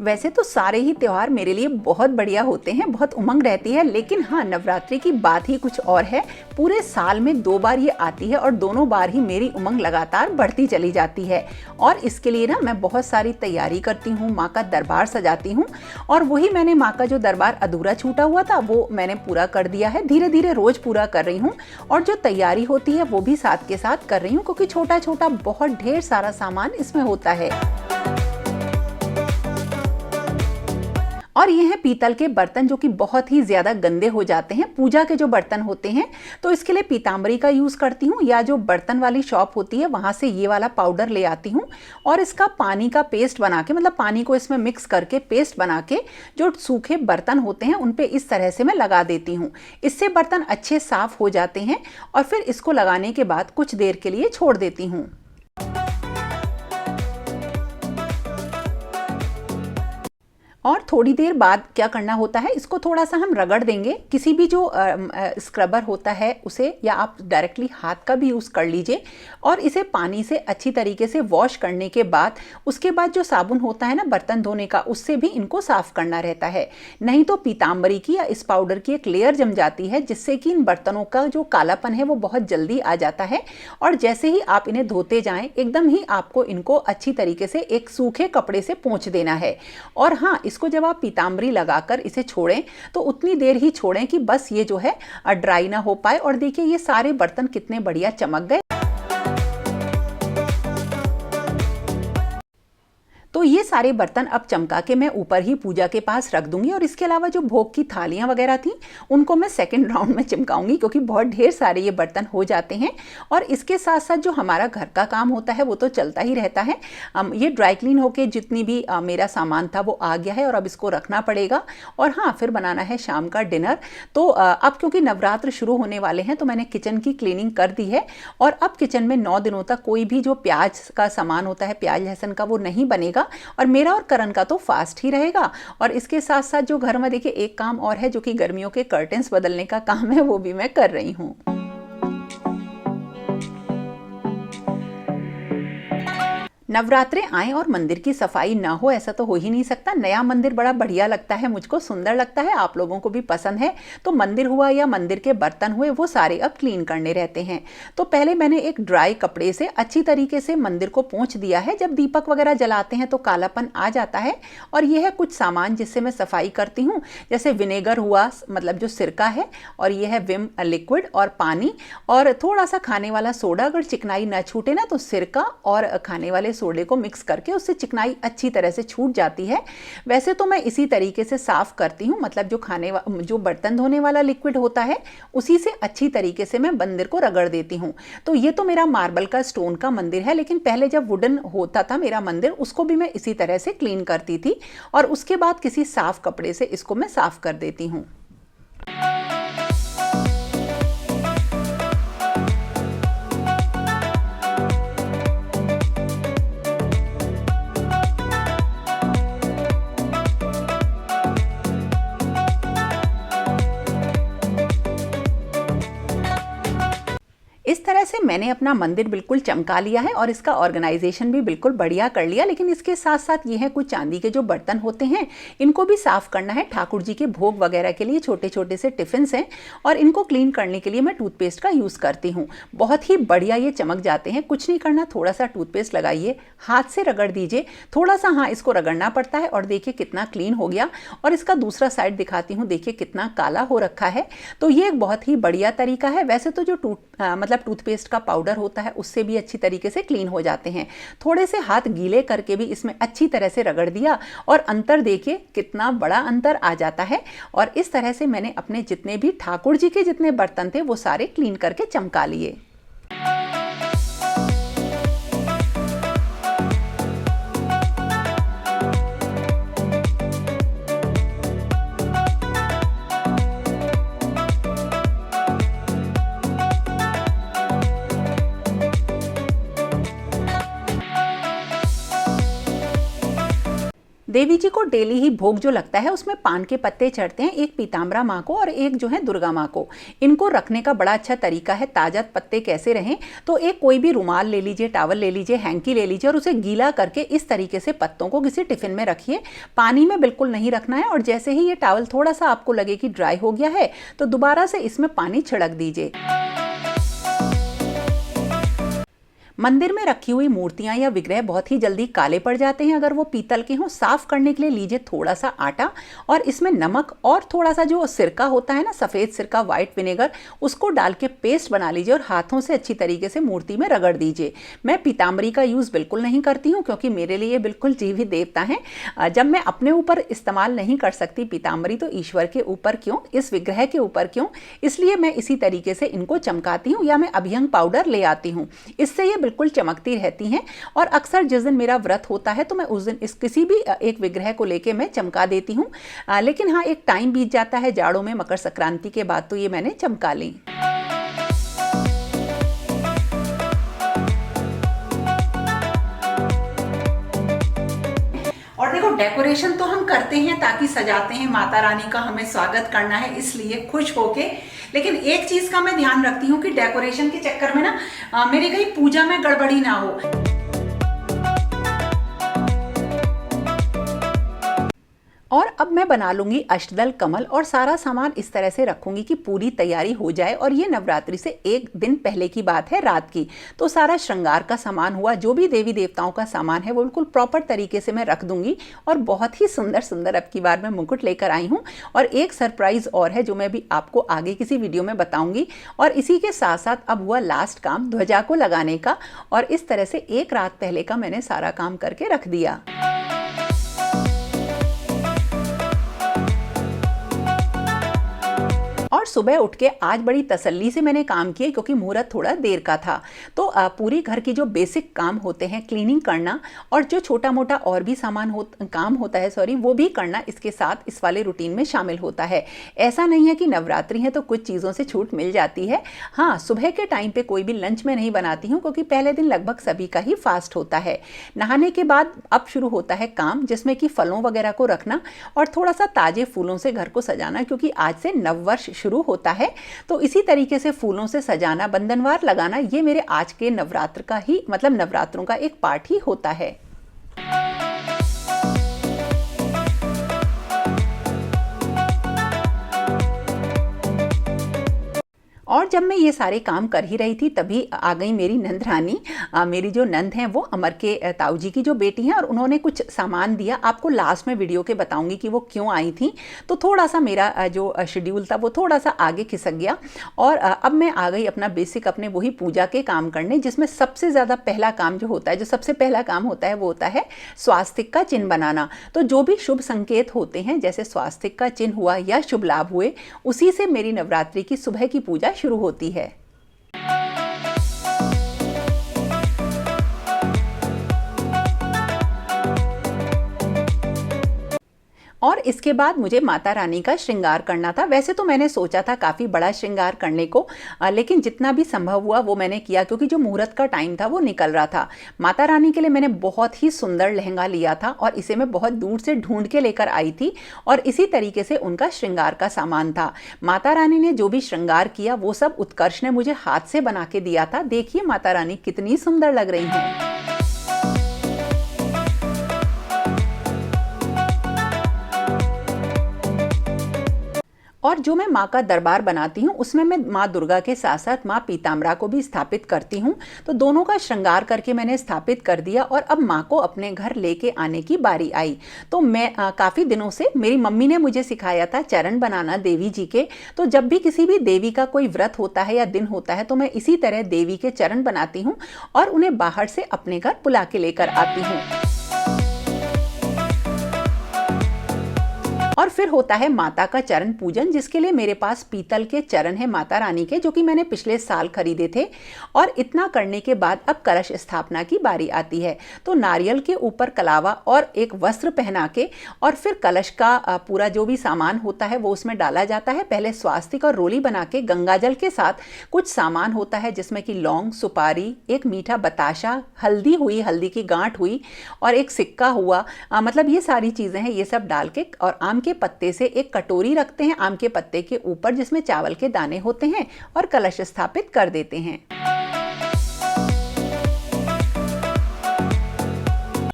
वैसे तो सारे ही त्योहार मेरे लिए बहुत बढ़िया होते हैं, बहुत उमंग रहती है, लेकिन हाँ, नवरात्रि की बात ही कुछ और है। पूरे साल में 2 बार ये आती है और दोनों बार ही मेरी उमंग लगातार बढ़ती चली जाती है। और इसके लिए ना मैं बहुत सारी तैयारी करती हूँ, माँ का दरबार सजाती हूँ और वही मैंने माँ का जो दरबार अधूरा छूटा हुआ था वो मैंने पूरा कर दिया है। धीरे धीरे रोज पूरा कर रही हूँ और जो तैयारी होती है वो भी साथ के साथ कर रही हूँ, क्योंकि छोटा छोटा बहुत ढेर सारा सामान इसमें होता है। और ये हैं पीतल के बर्तन जो कि बहुत ही ज़्यादा गंदे हो जाते हैं, पूजा के जो बर्तन होते हैं। तो इसके लिए पीतांबरी का यूज़ करती हूँ, या जो बर्तन वाली शॉप होती है वहाँ से ये वाला पाउडर ले आती हूँ और इसका पानी का पेस्ट बना के, मतलब पानी को इसमें मिक्स करके पेस्ट बना के जो सूखे बर्तन होते हैं उन पर इस तरह से मैं लगा देती हूँ। इससे बर्तन अच्छे साफ हो जाते हैं और फिर इसको लगाने के बाद कुछ देर के लिए छोड़ देती हूँ। और थोड़ी देर बाद क्या करना होता है, इसको थोड़ा सा हम रगड़ देंगे। किसी भी जो स्क्रबर होता है उसे, या आप डायरेक्टली हाथ का भी यूज़ कर लीजिए और इसे पानी से अच्छी तरीके से वॉश करने के बाद उसके बाद जो साबुन होता है ना बर्तन धोने का, उससे भी इनको साफ़ करना रहता है। नहीं तो पीतांबरी की या इस पाउडर की एक लेयर जम जाती है, जिससे कि इन बर्तनों का जो कालापन है वो बहुत जल्दी आ जाता है। और जैसे ही आप इन्हें धोते जाएँ, एकदम ही आपको इनको अच्छी तरीके से एक सूखे कपड़े से पोंछ देना है। और हाँ, इसको जब आप पीतांबरी लगाकर इसे छोड़ें तो उतनी देर ही छोड़ें कि बस ये जो है ड्राई ना हो पाए। और देखिए ये सारे बर्तन कितने बढ़िया चमक गए। तो ये सारे बर्तन अब चमका के मैं ऊपर ही पूजा के पास रख दूंगी। और इसके अलावा जो भोग की थालियां वगैरह थी उनको मैं सेकंड राउंड में चमकाऊंगी, क्योंकि बहुत ढेर सारे ये बर्तन हो जाते हैं। और इसके साथ साथ जो हमारा घर का काम होता है वो तो चलता ही रहता है। ये ड्राई क्लीन होके जितनी भी मेरा सामान था वो आ गया है और अब इसको रखना पड़ेगा। और हाँ, फिर बनाना है शाम का डिनर। तो अब क्योंकि नवरात्र शुरू होने वाले हैं तो मैंने किचन की क्लीनिंग कर दी है और अब किचन में 9 दिनों तक कोई भी जो प्याज का सामान होता है, प्याज लहसुन का, वो नहीं बनेगा। और मेरा और करण का तो फास्ट ही रहेगा। और इसके साथ साथ जो घर में देखिए एक काम और है, जो कि गर्मियों के कर्टेन्स बदलने का काम है, वो भी मैं कर रही हूँ। नवरात्रे आए और मंदिर की सफाई ना हो, ऐसा तो हो ही नहीं सकता। नया मंदिर बड़ा बढ़िया लगता है, मुझको सुंदर लगता है, आप लोगों को भी पसंद है। तो मंदिर हुआ या मंदिर के बर्तन हुए, वो सारे अब क्लीन करने रहते हैं। तो पहले मैंने एक ड्राई कपड़े से अच्छी तरीके से मंदिर को पोंछ दिया है। जब दीपक वगैरह जलाते हैं तो कालापन आ जाता है। और यह है कुछ सामान जिससे मैं सफाई करती हूँ, जैसे विनेगर हुआ, मतलब जो सिरका है, और यह है विम लिक्विड और पानी, और थोड़ा सा खाने वाला सोडा। अगर चिकनाई ना छूटे ना तो सिरका और खाने वाले सोडे को मिक्स करके उससे चिकनाई अच्छी तरह से छूट जाती है। वैसे तो मैं इसी तरीके से साफ करती हूँ, मतलब जो बर्तन धोने वाला लिक्विड होता है उसी से अच्छी तरीके से मैं मंदिर को रगड़ देती हूँ। तो ये तो मेरा मार्बल का, स्टोन का मंदिर है, लेकिन पहले जब वुडन होता था मेरा मंदिर, उसको भी मैं इसी तरह से क्लीन करती थी और उसके बाद किसी साफ कपड़े से इसको मैं साफ कर देती हूँ। इस तरह से मैंने अपना मंदिर बिल्कुल चमका लिया है और इसका ऑर्गेनाइजेशन भी बिल्कुल बढ़िया कर लिया। लेकिन इसके साथ साथ ये है कुछ चांदी के जो बर्तन होते हैं, इनको भी साफ करना है। ठाकुर जी के भोग वगैरह के लिए छोटे छोटे से टिफिन्स हैं और इनको क्लीन करने के लिए मैं टूथपेस्ट का यूज़ करती हूँ। बहुत ही बढ़िया ये चमक जाते हैं। कुछ नहीं करना, थोड़ा सा टूथपेस्ट लगाइए, हाथ से रगड़ दीजिए थोड़ा सा। हाँ, इसको रगड़ना पड़ता है। और देखिए कितना क्लीन हो गया। और इसका दूसरा साइड दिखाती हूँ, देखिए कितना काला हो रखा है। तो ये एक बहुत ही बढ़िया तरीका है। वैसे तो जो टूथपेस्ट का पाउडर होता है उससे भी अच्छी तरीके से क्लीन हो जाते हैं। थोड़े से हाथ गीले करके भी इसमें अच्छी तरह से रगड़ दिया और अंतर देखिए कितना बड़ा अंतर आ जाता है। और इस तरह से मैंने अपने जितने भी ठाकुर जी के जितने बर्तन थे वो सारे क्लीन करके चमका लिए। देवी जी को डेली ही भोग जो लगता है उसमें पान के पत्ते चढ़ते हैं, एक पीताम्बरा माँ को और एक जो है दुर्गा माँ को। इनको रखने का बड़ा अच्छा तरीका है ताजा पत्ते कैसे रहें, तो एक कोई भी रुमाल ले लीजिए, टॉवल ले लीजिए, हैंकी ले लीजिए और उसे गीला करके इस तरीके से पत्तों को किसी टिफिन में रखिए। पानी में बिल्कुल नहीं रखना है और जैसे ही ये टॉवल थोड़ा सा आपको लगे कि ड्राई हो गया है तो दोबारा से इसमें पानी छिड़क दीजिए। मंदिर में रखी हुई मूर्तियां या विग्रह बहुत ही जल्दी काले पड़ जाते हैं अगर वो पीतल के हों। साफ करने के लिए लीजिए थोड़ा सा आटा और इसमें नमक और थोड़ा सा जो सिरका होता है ना, सफ़ेद सिरका, वाइट विनेगर, उसको डाल के पेस्ट बना लीजिए और हाथों से अच्छी तरीके से मूर्ति में रगड़ दीजिए। मैं पीताम्बरी का यूज़ बिल्कुल नहीं करती हूँ क्योंकि मेरे लिए बिल्कुल जीवित देवता हैं। जब मैं अपने ऊपर इस्तेमाल नहीं कर सकती पीताम्बरी तो ईश्वर के ऊपर क्यों, इस विग्रह के ऊपर क्यों, इसलिए मैं इसी तरीके से इनको चमकाती हूँ या मैं अभ्यंग पाउडर ले आती हूँ। इससे ये बिल्कुल चमकती रहती हैं और अक्सर जिस दिन मेरा व्रत होता है तो मैं उस दिन इस किसी भी एक विग्रह को लेके मैं चमका देती हूँ। लेकिन हाँ, एक टाइम बीत जाता है जाड़ों में, मकर संक्रांति के बाद तो ये मैंने चमका ली। और देखो, डेकोरेशन तो हम करते हैं ताकि सजाते हैं, माता रानी का हमें स्वागत करना है इसलिए खुश होके। लेकिन एक चीज का मैं ध्यान रखती हूँ कि डेकोरेशन के चक्कर में ना मेरी कहीं पूजा में गड़बड़ी ना हो। और अब मैं बना लूंगी अष्टदल कमल और सारा सामान इस तरह से रखूंगी कि पूरी तैयारी हो जाए। और ये नवरात्रि से एक दिन पहले की बात है, रात की। तो सारा श्रृंगार का सामान हुआ, जो भी देवी देवताओं का सामान है वो बिल्कुल प्रॉपर तरीके से मैं रख दूंगी। और बहुत ही सुंदर सुंदर अब की बार मैं मुकुट लेकर आई हूँ। और एक सरप्राइज और है जो मैं भी आपको आगे किसी वीडियो में बताऊंगी। और इसी के साथ साथ अब हुआ लास्ट काम, ध्वजा को लगाने का। और इस तरह से एक रात पहले का मैंने सारा काम करके रख दिया। और सुबह उठ के आज बड़ी तसल्ली से मैंने काम किया क्योंकि मुहूर्त थोड़ा देर का था। तो पूरी घर की जो बेसिक काम होते हैं, क्लीनिंग करना और जो छोटा मोटा और भी सामान काम होता है वो भी करना इसके साथ इस वाले रूटीन में शामिल होता है। ऐसा नहीं है कि नवरात्रि है तो कुछ चीज़ों से छूट मिल जाती है। हाँ, सुबह के टाइम पे कोई भी लंच में नहीं बनाती हूँ क्योंकि पहले दिन लगभग सभी का ही फास्ट होता है। नहाने के बाद अब शुरू होता है काम, जिसमें कि फलों वगैरह को रखना और थोड़ा सा ताजे फूलों से घर को सजाना, क्योंकि आज से नववर्ष शुरू होता है। तो इसी तरीके से फूलों से सजाना, बंधनवार लगाना, ये मेरे आज के नवरात्र का ही मतलब नवरात्रों का एक पार्ट ही होता है। और जब मैं ये सारे काम कर ही रही थी तभी आ गई मेरी नंदरानी। मेरी जो नंद हैं वो अमर के ताऊ जी की जो बेटी हैं और उन्होंने कुछ सामान दिया। आपको लास्ट में वीडियो के बताऊंगी कि वो क्यों आई थी। तो थोड़ा सा मेरा जो शेड्यूल था वो थोड़ा सा आगे खिसक गया और अब मैं आ गई अपना बेसिक अपने वही पूजा के काम करने, जिसमें सबसे ज़्यादा पहला काम जो होता है, जो सबसे पहला काम होता है वो होता है स्वास्तिक का चिन्ह बनाना। तो जो भी शुभ संकेत होते हैं, जैसे स्वास्तिक का चिन्ह हुआ या शुभ लाभ हुए, उसी से मेरी नवरात्रि की सुबह की पूजा शुरू होती है। और इसके बाद मुझे माता रानी का श्रृंगार करना था। वैसे तो मैंने सोचा था काफ़ी बड़ा श्रृंगार करने को, लेकिन जितना भी संभव हुआ वो मैंने किया क्योंकि जो मुहूर्त का टाइम था वो निकल रहा था। माता रानी के लिए मैंने बहुत ही सुंदर लहंगा लिया था और इसे मैं बहुत दूर से ढूंढ के लेकर आई थी और इसी तरीके से उनका श्रृंगार का सामान था। माता रानी ने जो भी श्रृंगार किया वो सब उत्कर्ष ने मुझे हाथ से बना के दिया था। देखिए माता रानी कितनी सुंदर लग रही हैं। और जो मैं माँ का दरबार बनाती हूँ उसमें मैं माँ दुर्गा के साथ साथ माँ पीताम्बरा को भी स्थापित करती हूँ। तो दोनों का श्रृंगार करके मैंने स्थापित कर दिया और अब माँ को अपने घर लेके आने की बारी आई। तो मैं काफ़ी दिनों से मेरी मम्मी ने मुझे सिखाया था चरण बनाना देवी जी के। तो जब भी किसी भी देवी का कोई व्रत होता है या दिन होता है तो मैं इसी तरह देवी के चरण बनाती हूँ और उन्हें बाहर से अपने घर बुला के लेकर आती हूँ। और फिर होता है माता का चरण पूजन, जिसके लिए मेरे पास पीतल के चरण है माता रानी के, जो कि मैंने पिछले साल खरीदे थे। और इतना करने के बाद अब कलश स्थापना की बारी आती है। तो नारियल के ऊपर कलावा और एक वस्त्र पहना के और फिर कलश का पूरा जो भी सामान होता है वो उसमें डाला जाता है। पहले स्वास्तिक और रोली बना के गंगाजल के साथ कुछ सामान होता है जिसमें कि लौंग, सुपारी, एक मीठा बताशा, हल्दी हुई, हल्दी की गांठ हुई और एक सिक्का हुआ, मतलब ये सारी चीज़ें हैं। ये सब डाल के और आम के पत्ते से एक कटोरी रखते हैं आम के पत्ते के ऊपर, जिसमें चावल के दाने होते हैं, और कलश स्थापित कर देते हैं।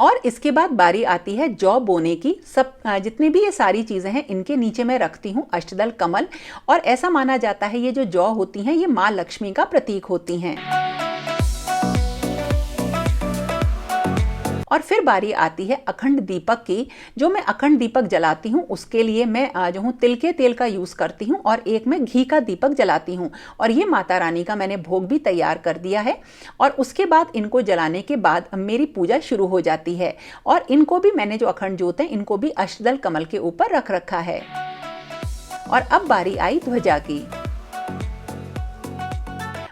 और इसके बाद बारी आती है जौ बोने की। सब जितनी भी ये सारी चीज़ें हैं इनके नीचे मैं रखती हूँ अष्टदल कमल, और ऐसा माना जाता है ये जो जौ होती हैं ये माँ लक्ष्मी का प्रतीक होती हैं। और फिर बारी आती है अखंड दीपक की। जो मैं अखंड दीपक जलाती हूँ उसके लिए मैं जो हूँ तिल के तेल का यूज़ करती हूँ, और एक मैं घी का दीपक जलाती हूँ। और ये माता रानी का मैंने भोग भी तैयार कर दिया है। और उसके बाद इनको जलाने के बाद मेरी पूजा शुरू हो जाती है। और इनको भी मैंने जो अखंड जोत हैं इनको भी अष्टदल कमल के ऊपर रख रखा है। और अब बारी आई ध्वजा की।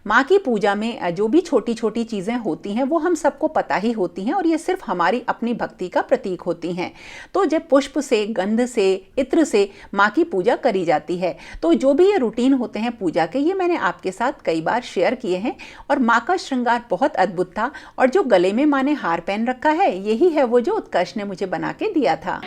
माँ की पूजा में जो भी छोटी छोटी चीज़ें होती हैं वो हम सबको पता ही होती हैं, और ये सिर्फ हमारी अपनी भक्ति का प्रतीक होती हैं। तो जब पुष्प से, गंध से, इत्र से माँ की पूजा करी जाती है, तो जो भी ये रूटीन होते हैं पूजा के, ये मैंने आपके साथ कई बार शेयर किए हैं। और माँ का श्रृंगार बहुत अद्भुत था। और जो गले में माँ ने हार पहन रखा है यही है वो जो उत्कर्ष ने मुझे बना के दिया था।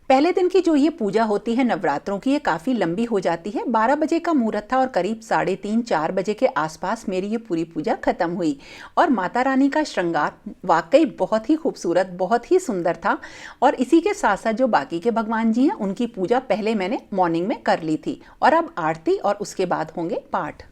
पहले दिन की जो ये पूजा होती है नवरात्रों की, ये काफ़ी लंबी हो जाती है। 12 बजे का मुहूर्त था और करीब 3:30-4 बजे के आसपास मेरी ये पूरी पूजा खत्म हुई। और माता रानी का श्रृंगार वाकई बहुत ही खूबसूरत, बहुत ही सुंदर था। और इसी के साथ साथ जो बाकी के भगवान जी हैं उनकी पूजा पहले मैंने मॉर्निंग में कर ली थी। और अब आरती और उसके बाद होंगे पाठ।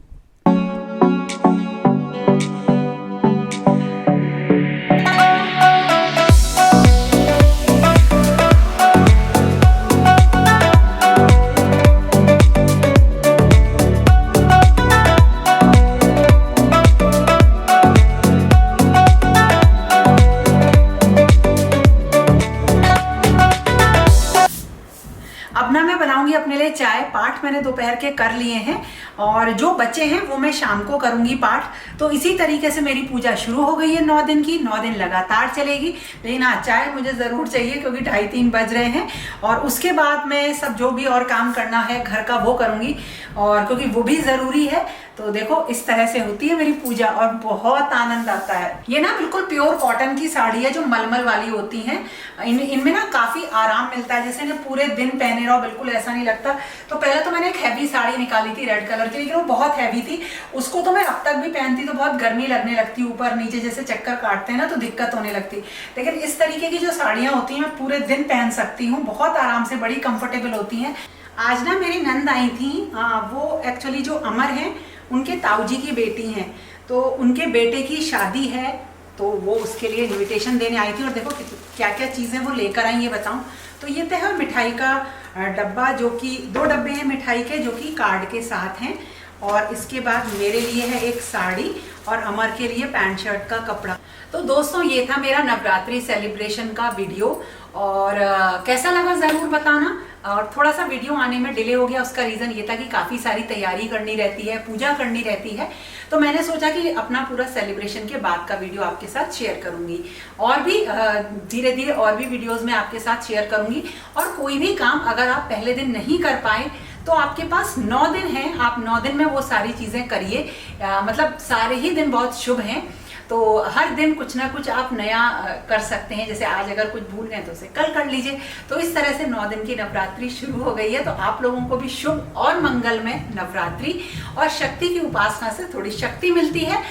अपने लिए चाय। पाठ मैंने दोपहर के कर लिए हैं और जो बच्चे हैं वो मैं शाम को करूंगी पाठ। तो इसी तरीके से मेरी पूजा शुरू हो गई है 9 दिन की, 9 दिन लगातार चलेगी। लेकिन हाँ, चाय मुझे ज़रूर चाहिए क्योंकि 2:30-3 बज रहे हैं। और उसके बाद मैं सब जो भी और काम करना है घर का वो करूंगी, और क्योंकि वो भी ज़रूरी है। तो देखो इस तरह से होती है मेरी पूजा और बहुत आनंद आता है। ये ना बिल्कुल प्योर कॉटन की साड़ी है जो मलमल वाली होती हैं। इनमें ना काफ़ी आराम मिलता है, जैसे ना पूरे दिन पहने रहो, बिल्कुल ऐसा नहीं लगता। तो पहले तो मैंने एक हैवी साड़ी निकाली थी रेड कलर की, लेकिन वो बहुत हैवी थी। उसको तो मैं अब तक भी पहनती तो बहुत गर्मी लगने लगती, ऊपर नीचे जैसे चक्कर काटते हैं ना तो दिक्कत होने लगती। लेकिन इस तरीके की जो साड़ियाँ होती हैं मैं पूरे दिन पहन सकती हूँ, बहुत आराम से, बड़ी कंफर्टेबल होती हैं। आज ना मेरी नंद आई थी, वो एक्चुअली जो अमर हैं उनके ताऊजी की बेटी हैं, तो उनके बेटे की शादी है, तो वो उसके लिए इनविटेशन देने आई थी। और देखो क्या क्या चीज़ें वो लेकर आई ये बताऊं। तो ये तो है मिठाई का डब्बा, जो कि 2 डब्बे हैं मिठाई के जो कि कार्ड के साथ हैं। और इसके बाद मेरे लिए है एक साड़ी और अमर के लिए पैंट शर्ट का कपड़ा। तो दोस्तों ये था मेरा नवरात्रि सेलिब्रेशन का वीडियो, और कैसा लगा ज़रूर बताना। और थोड़ा सा वीडियो आने में डिले हो गया, उसका रीज़न ये था कि काफ़ी सारी तैयारी करनी रहती है, पूजा करनी रहती है। तो मैंने सोचा कि अपना पूरा सेलिब्रेशन के बाद का वीडियो आपके साथ शेयर करूंगी, और भी धीरे धीरे और भी वीडियोस में आपके साथ शेयर करूंगी। और कोई भी काम अगर आप पहले दिन नहीं कर पाए तो आपके पास 9 दिन हैं, आप 9 दिन में वो सारी चीज़ें करिए। मतलब सारे ही दिन बहुत शुभ हैं, तो हर दिन कुछ ना कुछ आप नया कर सकते हैं। जैसे आज अगर कुछ भूल गए तो उसे कल कर लीजिए। तो इस तरह से 9 दिन की नवरात्रि शुरू हो गई है। तो आप लोगों को भी शुभ और मंगलमय नवरात्रि। और शक्ति की उपासना से थोड़ी शक्ति मिलती है,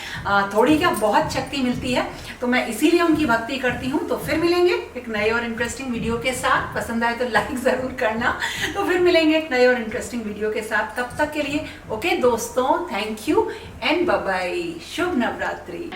थोड़ी क्या बहुत शक्ति मिलती है, तो मैं इसीलिए उनकी भक्ति करती हूँ। तो फिर मिलेंगे एक नए और इंटरेस्टिंग वीडियो के साथ। पसंद आए तो लाइक ज़रूर करना। तो फिर मिलेंगे एक नए और इंटरेस्टिंग वीडियो के साथ। तब तक के लिए ओके दोस्तों, thank you and bye bye. शुभ नवरात्रि।